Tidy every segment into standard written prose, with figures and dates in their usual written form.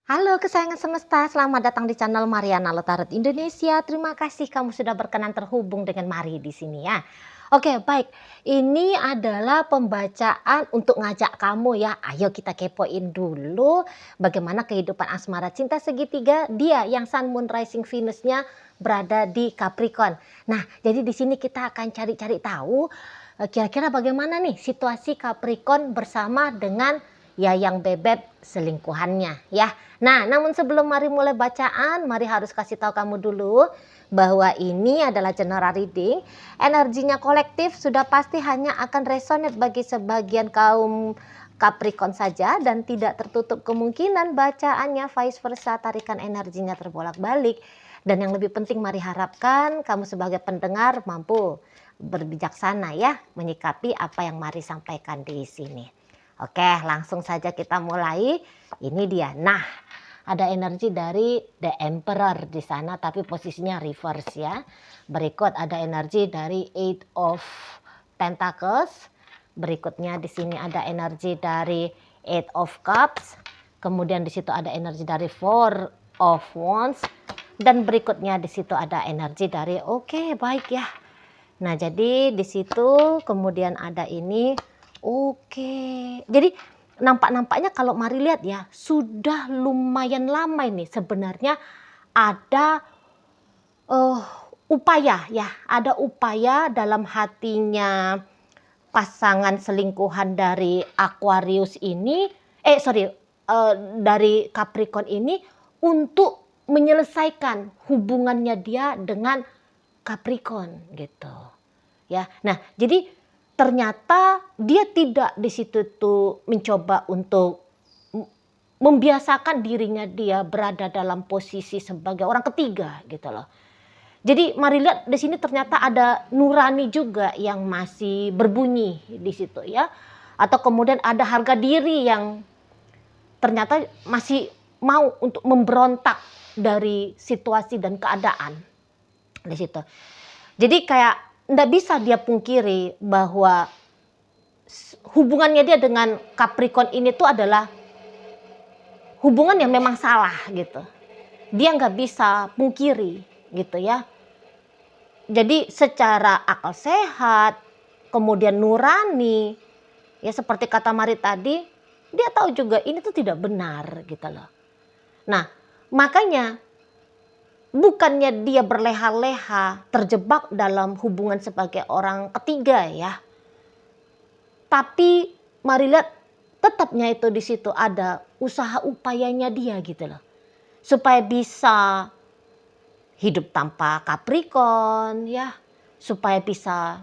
Halo kesayangan semesta, selamat datang di channel Mariana Lotarot Indonesia. Terima kasih kamu sudah berkenan terhubung dengan Mari di sini ya. Oke, baik. Ini adalah pembacaan untuk ngajak kamu ya. Ayo kita kepoin dulu bagaimana kehidupan asmara cinta segitiga dia yang Sun Moon Rising Venusnya berada di Capricorn. Nah, jadi di sini kita akan cari-cari tahu kira-kira bagaimana nih situasi Capricorn bersama dengan Yayang Bebek selingkuhannya ya. Nah, namun sebelum mari mulai bacaan, mari harus kasih tahu kamu dulu bahwa ini adalah general reading. Energinya kolektif sudah pasti hanya akan resonate bagi sebagian kaum Capricorn saja dan tidak tertutup kemungkinan bacaannya vice versa, tarikan energinya terbolak-balik. Dan yang lebih penting mari harapkan kamu sebagai pendengar mampu berbijaksana ya menyikapi apa yang mari sampaikan di sini. Oke, langsung saja kita mulai. Ini dia. Nah, ada energi dari The Emperor di sana, tapi posisinya reverse ya. Berikut ada energi dari Eight of Pentacles. Berikutnya di sini ada energi dari Eight of Cups. Kemudian di situ ada energi dari Four of Wands. Dan berikutnya di situ ada energi dari oke, baik ya. Nah, jadi di situ kemudian ada ini. Oke, jadi nampaknya kalau mari lihat ya, sudah lumayan lama ini sebenarnya ada upaya ya, ada upaya dalam hatinya pasangan selingkuhan dari Aquarius ini, dari Capricorn ini untuk menyelesaikan hubungannya dia dengan Capricorn gitu. Ya. Nah, jadi ternyata dia tidak di situ tuh mencoba untuk membiasakan dirinya dia berada dalam posisi sebagai orang ketiga gitu loh. Jadi mari lihat di sini ternyata ada nurani juga yang masih berbunyi di situ ya. Atau kemudian ada harga diri yang ternyata masih mau untuk memberontak dari situasi dan keadaan di situ. Jadi kayak nggak bisa dia pungkiri bahwa hubungannya dia dengan Capricorn ini tuh adalah hubungan yang memang salah gitu. Dia nggak bisa pungkiri gitu ya. Jadi secara akal sehat, kemudian nurani, ya seperti kata Mari tadi, dia tahu juga ini tuh tidak benar gitu loh. Nah, makanya bukannya dia berleha-leha terjebak dalam hubungan sebagai orang ketiga ya. Tapi mari lihat tetapnya itu di situ ada usaha upayanya dia gitu loh. Supaya bisa hidup tanpa Capricorn ya. Supaya bisa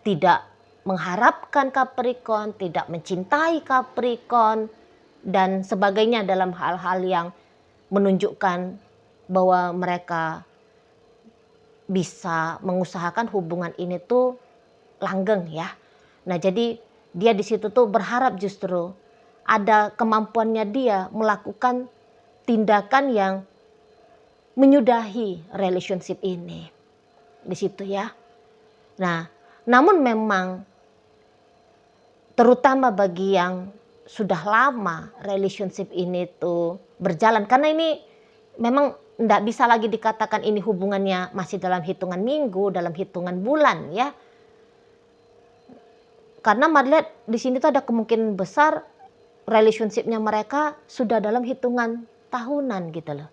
tidak mengharapkan Capricorn, tidak mencintai Capricorn dan sebagainya dalam hal-hal yang menunjukkan bahwa mereka bisa mengusahakan hubungan ini tuh langgeng ya. Nah, jadi dia di situ tuh berharap justru ada kemampuannya dia melakukan tindakan yang menyudahi relationship ini. Di situ ya. Nah, namun memang terutama bagi yang sudah lama relationship ini tuh berjalan, karena ini memang tidak bisa lagi dikatakan ini hubungannya masih dalam hitungan minggu, dalam hitungan bulan ya. Karena mari lihat di sini tuh ada kemungkinan besar relationshipnya mereka sudah dalam hitungan tahunan gitu loh.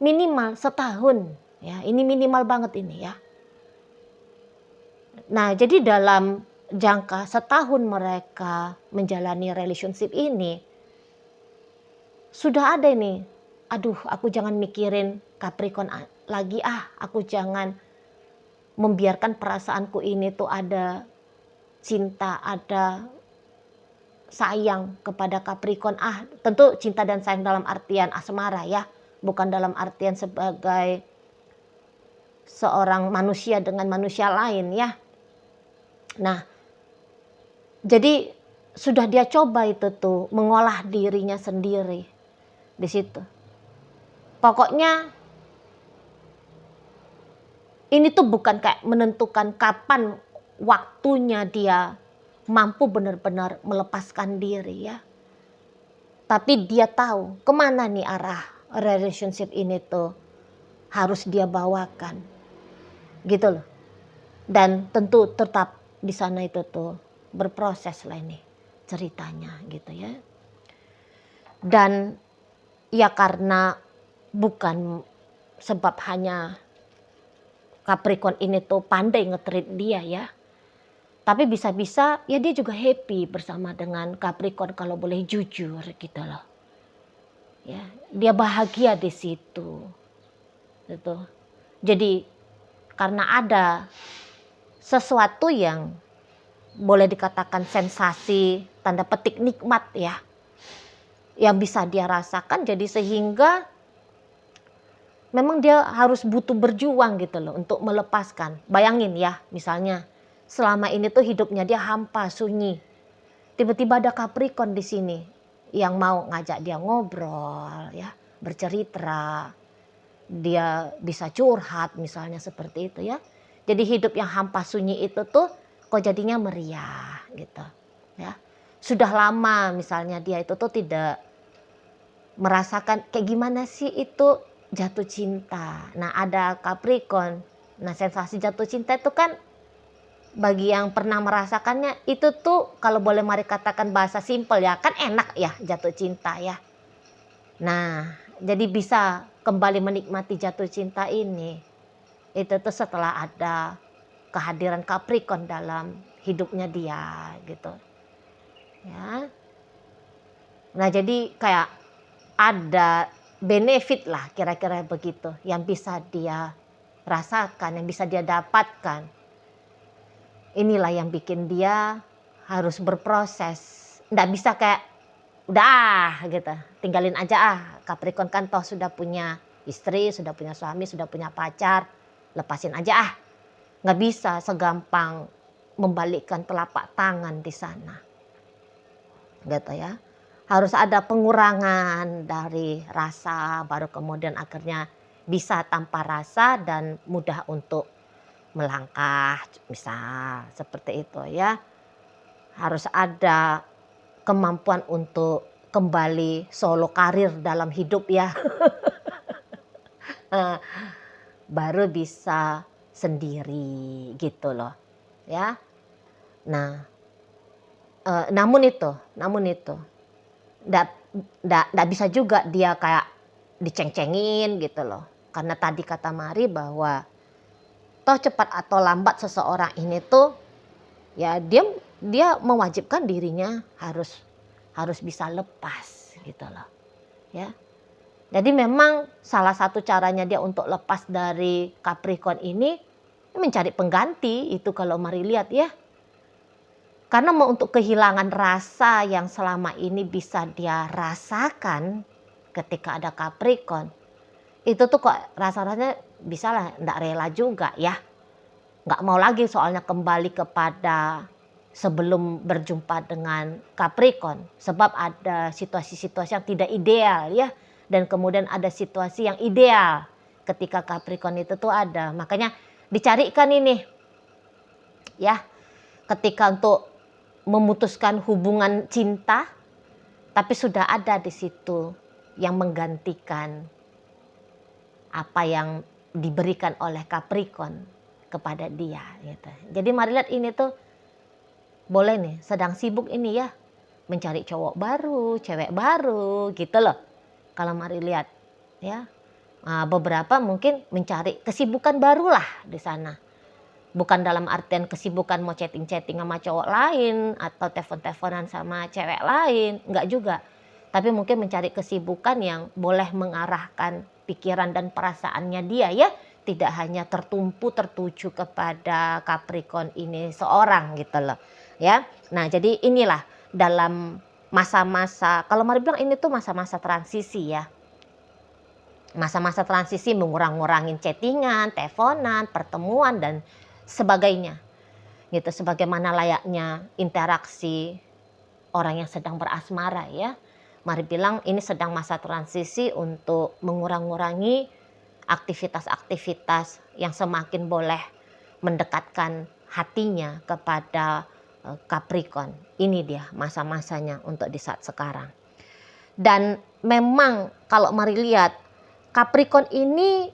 Minimal setahun ya, ini minimal banget ini ya. Nah, jadi dalam jangka setahun mereka menjalani relationship ini sudah ada ini. Aduh, aku jangan mikirin Capricorn lagi aku jangan membiarkan perasaanku ini tuh ada cinta, ada sayang kepada Capricorn. Tentu cinta dan sayang dalam artian asmara ya, bukan dalam artian sebagai seorang manusia dengan manusia lain ya. Nah, jadi sudah dia coba itu tuh mengolah dirinya sendiri di situ. Pokoknya ini tuh bukan kayak menentukan kapan waktunya dia mampu benar-benar melepaskan diri ya. Tapi dia tahu kemana nih arah relationship ini tuh harus dia bawakan, gitu loh. Dan tentu tetap di sana itu tuh berproses lah ini ceritanya gitu ya. Dan ya karena bukan sebab hanya Capricorn ini tuh pandai nge-treat dia ya. Tapi bisa-bisa ya dia juga happy bersama dengan Capricorn kalau boleh jujur gitu loh. Ya, dia bahagia di situ. Gitu. Jadi karena ada sesuatu yang boleh dikatakan sensasi, tanda petik nikmat ya, yang bisa dia rasakan, jadi sehingga memang dia harus butuh berjuang gitu loh untuk melepaskan. Bayangin ya, misalnya selama ini tuh hidupnya dia hampa, sunyi. Tiba-tiba ada Capricorn di sini yang mau ngajak dia ngobrol ya, bercerita. Dia bisa curhat misalnya seperti itu ya. Jadi hidup yang hampa sunyi itu tuh kok jadinya meriah gitu ya. Sudah lama misalnya dia itu tuh tidak merasakan kayak gimana sih itu jatuh cinta. Nah ada Capricorn. Nah sensasi jatuh cinta itu kan bagi yang pernah merasakannya itu tuh kalau boleh mari katakan bahasa simpel ya, kan enak ya jatuh cinta ya. Nah jadi bisa kembali menikmati jatuh cinta ini itu tuh setelah ada kehadiran Capricorn dalam hidupnya dia gitu ya. Nah jadi kayak ada benefit lah kira-kira begitu yang bisa dia rasakan, yang bisa dia dapatkan. Inilah yang bikin dia harus berproses. Nggak bisa kayak udah gitu, tinggalin aja Capricorn kan toh sudah punya istri, sudah punya suami, sudah punya pacar, lepasin aja Nggak bisa segampang membalikkan telapak tangan di sana. Gitu ya. Harus ada pengurangan dari rasa baru kemudian akhirnya bisa tanpa rasa dan mudah untuk melangkah misal seperti itu ya. Harus ada kemampuan untuk kembali solo karir dalam hidup ya. Baru bisa sendiri gitu loh ya. Nah namun itu nggak bisa juga dia kayak diceng-cengin gitu loh. Karena tadi kata Mari bahwa toh cepat atau lambat seseorang ini tuh ya dia mewajibkan dirinya harus bisa lepas gitu loh ya. Jadi memang salah satu caranya dia untuk lepas dari Capricorn ini mencari pengganti itu kalau Mari lihat ya. Karena mau untuk kehilangan rasa yang selama ini bisa dia rasakan ketika ada Capricorn. Itu tuh kok rasa-rasanya bisa lah enggak rela juga ya. Enggak mau lagi soalnya kembali kepada sebelum berjumpa dengan Capricorn. Sebab ada situasi-situasi yang tidak ideal ya. Dan kemudian ada situasi yang ideal ketika Capricorn itu tuh ada. Makanya dicarikan ini ya ketika untuk memutuskan hubungan cinta, tapi sudah ada di situ yang menggantikan apa yang diberikan oleh Capricorn kepada dia gitu. Jadi mari lihat ini tuh boleh nih sedang sibuk ini ya mencari cowok baru, cewek baru gitu loh. Kalau mari lihat ya. Beberapa mungkin mencari kesibukan barulah di sana. Bukan dalam artian kesibukan mau chatting-chatting sama cowok lain atau telepon-teleponan sama cewek lain, enggak juga. Tapi mungkin mencari kesibukan yang boleh mengarahkan pikiran dan perasaannya dia ya, tidak hanya tertuju kepada Capricorn ini seorang gitu loh. Ya. Nah, jadi inilah dalam masa-masa kalau Mari bilang ini tuh masa-masa transisi ya. Masa-masa transisi mengurang-ngurangin chattingan, teleponan, pertemuan dan sebagainya. Gitu sebagaimana layaknya interaksi orang yang sedang berasmara ya. Mari bilang ini sedang masa transisi untuk mengurang-ngurangi aktivitas-aktivitas yang semakin boleh mendekatkan hatinya kepada Capricorn. Ini dia masa-masanya untuk di saat sekarang. Dan memang kalau mari lihat Capricorn ini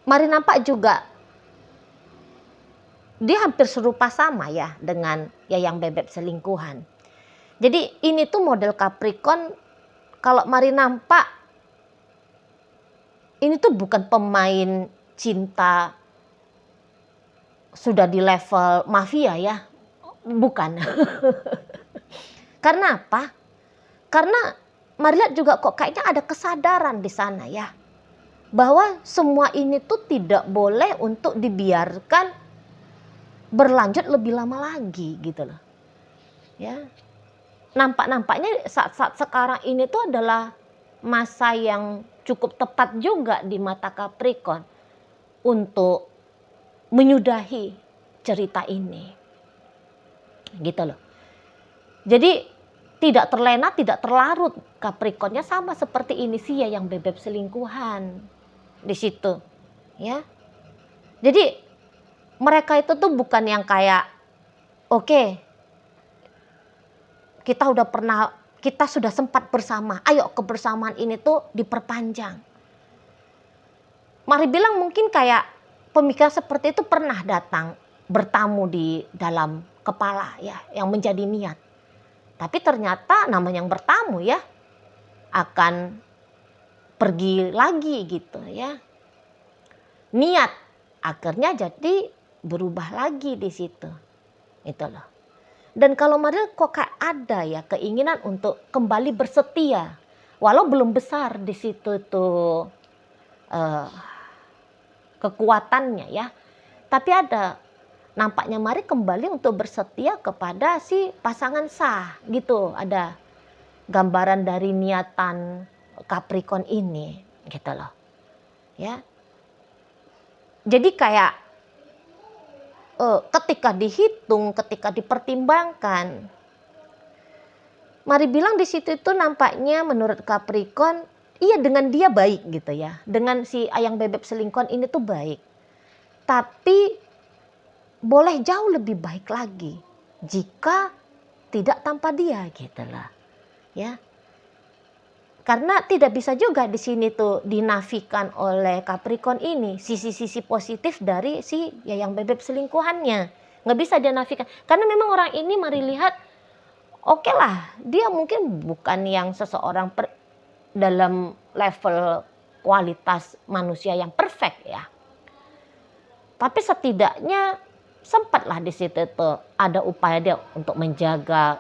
mari nampak juga dia hampir serupa sama ya dengan Yayang Bebek selingkuhan. Jadi ini tuh model Capricorn kalau mari nampak ini tuh bukan pemain cinta sudah di level mafia ya. Bukan. Karena apa? Karena mari lihat juga kok kayaknya ada kesadaran di sana ya. Bahwa semua ini tuh tidak boleh untuk dibiarkan berlanjut lebih lama lagi gitu loh. Ya. Nampaknya saat-saat sekarang ini tuh adalah masa yang cukup tepat juga di mata Capricorn untuk menyudahi cerita ini. Gitu loh. Jadi tidak terlena, tidak terlarut. Capricornnya sama seperti ini sih ya yang bebek selingkuhan di situ, ya. Jadi mereka itu tuh bukan yang kayak oke, kita sudah sempat bersama, ayo kebersamaan ini tuh diperpanjang. Mari bilang mungkin kayak pemikiran seperti itu pernah datang bertamu di dalam kepala ya, yang menjadi niat. Tapi ternyata namanya yang bertamu ya akan pergi lagi gitu ya. Niat akhirnya jadi berubah lagi di situ. Itu loh. Dan kalau Mariel kok kayak ada ya keinginan untuk kembali bersetia, walau belum besar di situ tuh kekuatannya ya, tapi ada nampaknya Mari kembali untuk bersetia kepada si pasangan sah gitu. Ada gambaran dari niatan Capricorn ini gitu loh ya. Jadi kayak ketika dihitung, ketika dipertimbangkan, Mari bilang di situ itu nampaknya menurut Capricorn, iya dengan dia baik gitu ya. Dengan si Ayang Bebek selingkuhan ini tuh baik. Tapi boleh jauh lebih baik lagi jika tidak tanpa dia gitu lah. Ya. Karena tidak bisa juga di sini tuh dinafikan oleh Capricorn ini sisi-sisi positif dari si Yayang Bebek selingkuhannya. Nggak bisa dia nafikan. Karena memang orang ini mari lihat, oke lah, dia mungkin bukan yang seseorang dalam level kualitas manusia yang perfect ya. Tapi setidaknya sempatlah di situ tuh ada upaya dia untuk menjaga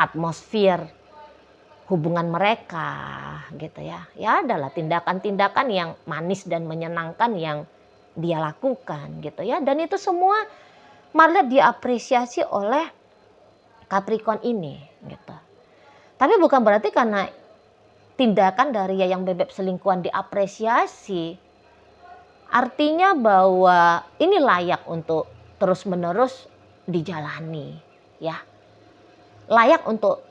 atmosfer hubungan mereka gitu ya. Ya adalah tindakan-tindakan yang manis dan menyenangkan yang dia lakukan gitu ya. Dan itu semua malah diapresiasi oleh Capricorn ini gitu. Tapi bukan berarti karena tindakan dari Yayang Bebek selingkuhan diapresiasi, artinya bahwa ini layak untuk terus-menerus dijalani ya. Layak untuk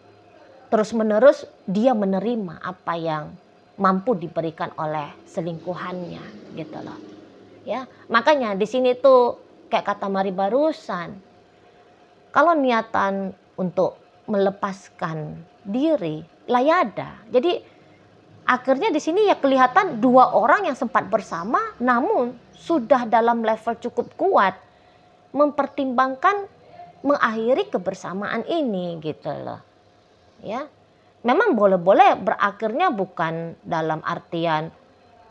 terus-menerus dia menerima apa yang mampu diberikan oleh selingkuhannya gitu loh. Ya, makanya di sini tuh kayak kata Mari barusan, kalau niatan untuk melepaskan diri lah ya ada. Jadi akhirnya di sini ya kelihatan dua orang yang sempat bersama namun sudah dalam level cukup kuat mempertimbangkan mengakhiri kebersamaan ini gitu loh. Ya, memang boleh-boleh berakhirnya bukan dalam artian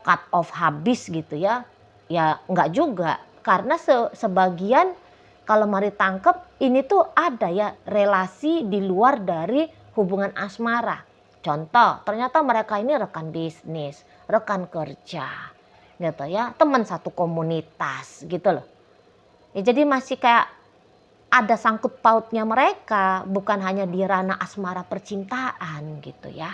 cut off habis gitu ya. Ya enggak juga. Karena sebagian kalau Mari tangkep ini tuh ada ya relasi di luar dari hubungan asmara. Contoh, ternyata mereka ini rekan bisnis, rekan kerja gitu ya, teman satu komunitas gitu loh. Ya, jadi masih kayak ada sangkut pautnya mereka, bukan hanya di ranah asmara percintaan gitu ya.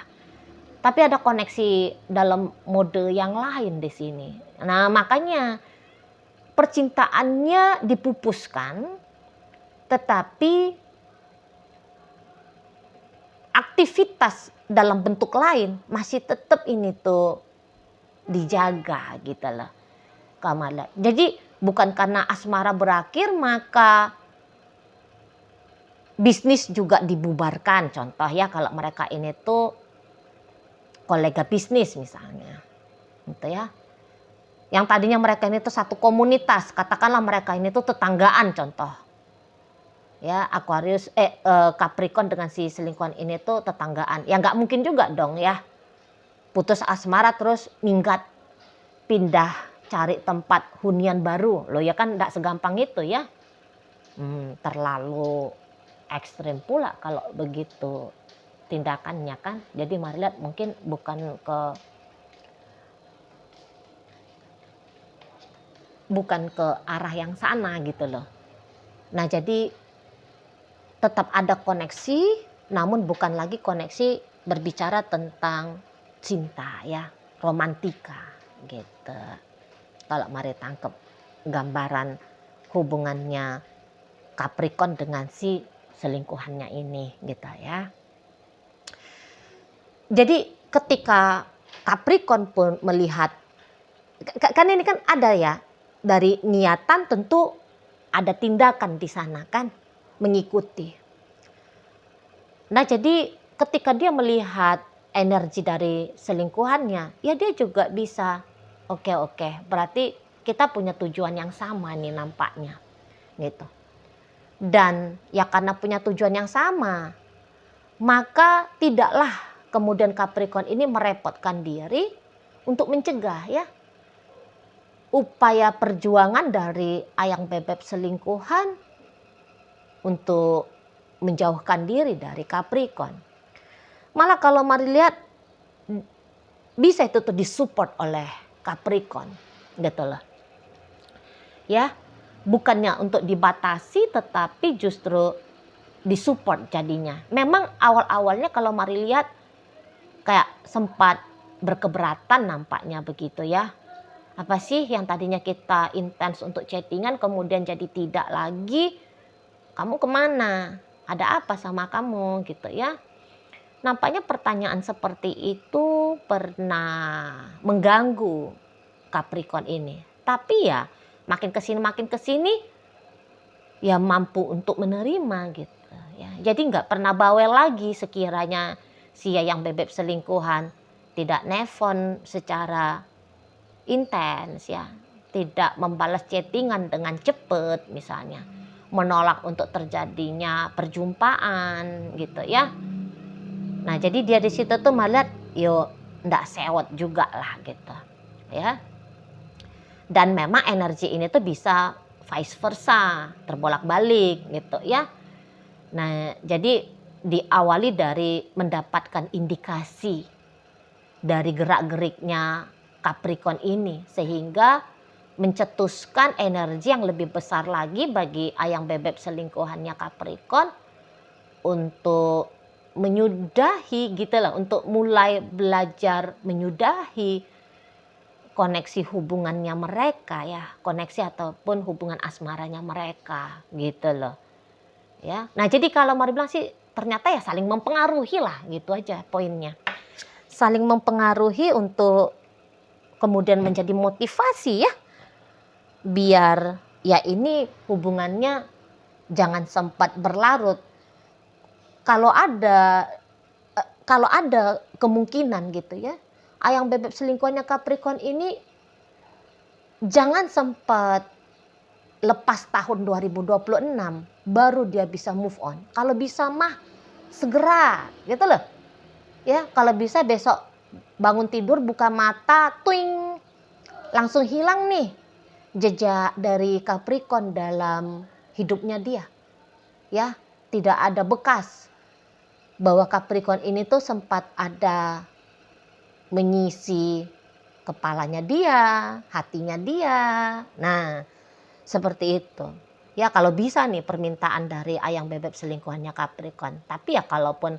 Tapi ada koneksi dalam mode yang lain di sini. Nah, makanya percintaannya dipupuskan, tetapi aktivitas dalam bentuk lain masih tetap ini tuh dijaga gitu loh. Kamala. Jadi bukan karena asmara berakhir maka bisnis juga dibubarkan, contoh ya kalau mereka ini tuh kolega bisnis misalnya, gitu ya. Yang tadinya mereka ini tuh satu komunitas, katakanlah mereka ini tuh tetanggaan contoh. Ya, Aquarius Capricorn dengan si selingkuhan ini tuh tetanggaan. Ya nggak mungkin juga dong ya. Putus asmara terus minggat, pindah cari tempat hunian baru. Loh ya kan nggak segampang itu ya. Terlalu ekstrim pula kalau begitu tindakannya kan. Jadi mari lihat mungkin bukan ke arah yang sana gitu loh. Nah jadi tetap ada koneksi, namun bukan lagi koneksi berbicara tentang cinta ya, romantika gitu. Kalau mari tangkep gambaran hubungannya Capricorn dengan si selingkuhannya ini gitu ya. Jadi ketika Capricorn pun melihat, kan ini kan ada ya, dari niatan tentu ada tindakan di sana kan, mengikuti. Nah jadi ketika dia melihat energi dari selingkuhannya, ya dia juga bisa oke, berarti kita punya tujuan yang sama nih nampaknya gitu. Dan ya karena punya tujuan yang sama, maka tidaklah kemudian Capricorn ini merepotkan diri untuk mencegah ya upaya perjuangan dari ayang bebek selingkuhan untuk menjauhkan diri dari Capricorn. Malah kalau mari lihat bisa itu tuh disupport oleh Capricorn gitu loh. Ya, bukannya untuk dibatasi tetapi justru disupport jadinya. Memang awal-awalnya kalau mari lihat kayak sempat berkeberatan nampaknya begitu ya. Apa sih yang tadinya kita intens untuk chattingan kemudian jadi tidak lagi. Kamu kemana? Ada apa sama kamu gitu ya. Nampaknya pertanyaan seperti itu pernah mengganggu Capricorn ini. Tapi ya makin kesini ya mampu untuk menerima gitu ya. Jadi nggak pernah bawel lagi sekiranya si yang bebek selingkuhan tidak nelfon secara intens ya, tidak membalas chattingan dengan cepat misalnya, menolak untuk terjadinya perjumpaan gitu ya. Nah jadi dia di situ tuh melihat yuk ndak sewot juga lah gitu ya. Dan memang energi ini tuh bisa vice versa, terbolak-balik gitu ya. Nah jadi diawali dari mendapatkan indikasi dari gerak-geriknya Capricorn ini sehingga mencetuskan energi yang lebih besar lagi bagi ayang bebek selingkuhannya Capricorn untuk menyudahi gitu lah, untuk mulai belajar menyudahi koneksi hubungannya mereka ya, koneksi ataupun hubungan asmaranya mereka gitu loh ya. Nah jadi kalau mari bilang sih ternyata ya saling mempengaruhi lah gitu aja poinnya, saling mempengaruhi untuk kemudian menjadi motivasi ya, biar ya ini hubungannya jangan sempat berlarut. Kalau ada kemungkinan gitu ya, ayang bebek selingkuhannya Capricorn ini jangan sempat lepas tahun 2026 baru dia bisa move on. Kalau bisa mah segera gitu loh. Ya, kalau bisa besok bangun tidur buka mata, twing, langsung hilang nih jejak dari Capricorn dalam hidupnya dia. Ya, tidak ada bekas bahwa Capricorn ini tuh sempat ada mengisi kepalanya dia, hatinya dia. Nah, seperti itu. Ya kalau bisa nih permintaan dari ayang bebek selingkuhannya Capricorn. Tapi ya kalaupun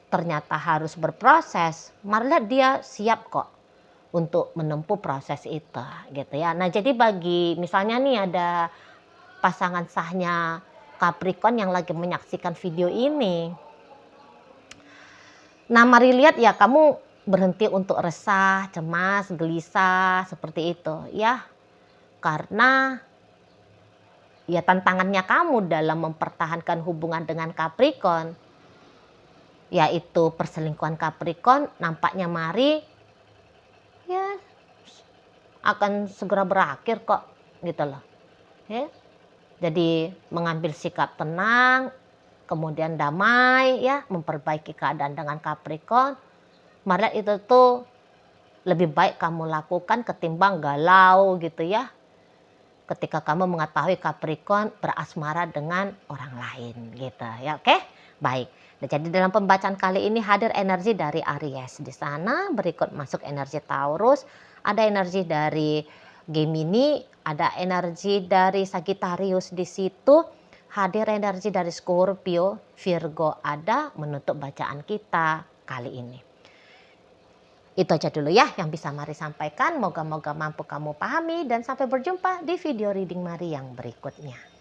ternyata harus berproses, marilah dia siap kok untuk menempuh proses itu gitu ya. Nah jadi bagi misalnya nih ada pasangan sahnya Capricorn yang lagi menyaksikan video ini. Nah mari lihat ya, kamu berhenti untuk resah, cemas, gelisah seperti itu ya. Karena ya tantangannya kamu dalam mempertahankan hubungan dengan Capricorn, yaitu perselingkuhan Capricorn, nampaknya Mari ya akan segera berakhir kok, gitu loh. Ya. Jadi mengambil sikap tenang, kemudian damai ya, memperbaiki keadaan dengan Capricorn. Malah itu tuh lebih baik kamu lakukan ketimbang galau gitu ya. Ketika kamu mengetahui Capricorn berasmara dengan orang lain gitu ya, oke? Baik. Nah, jadi dalam pembacaan kali ini hadir energi dari Aries di sana, berikut masuk energi Taurus, ada energi dari Gemini, ada energi dari Sagittarius di situ, hadir energi dari Scorpio, Virgo ada, menutup bacaan kita kali ini. Itu aja dulu ya yang bisa Mari sampaikan. Moga-moga mampu kamu pahami dan sampai berjumpa di video reading Mari yang berikutnya.